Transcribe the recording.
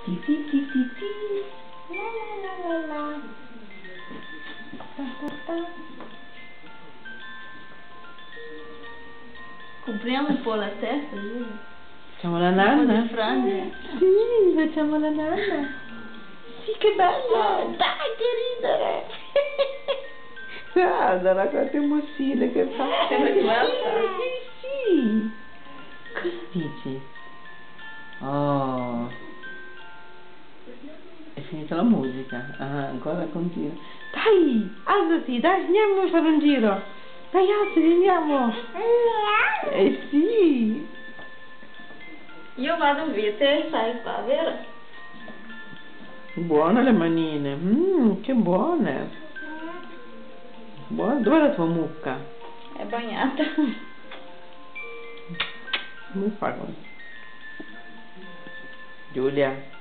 Ti ti ti ti ti. La la la la la. Ta ta ta. Copriamo un po' la testa, Giulia. Facciamo la Un po' nanna? di frange. Sì, facciamo la nanna. Sì, che bello! Dai, che ridere! Guarda, quante mossine che fa! Sembra che guarda. Sì! Cosa dici? Oh! È finita la musica? Ah, ancora continua. Dai, alzati, dai, andiamo a fare un giro. Dai, alzati, andiamo. Sì. Io vado via, te stai qua, vero? Buone le manine. Che buone. Buone. Dov'è la tua mucca? È bagnata. Come fa con... Giulia.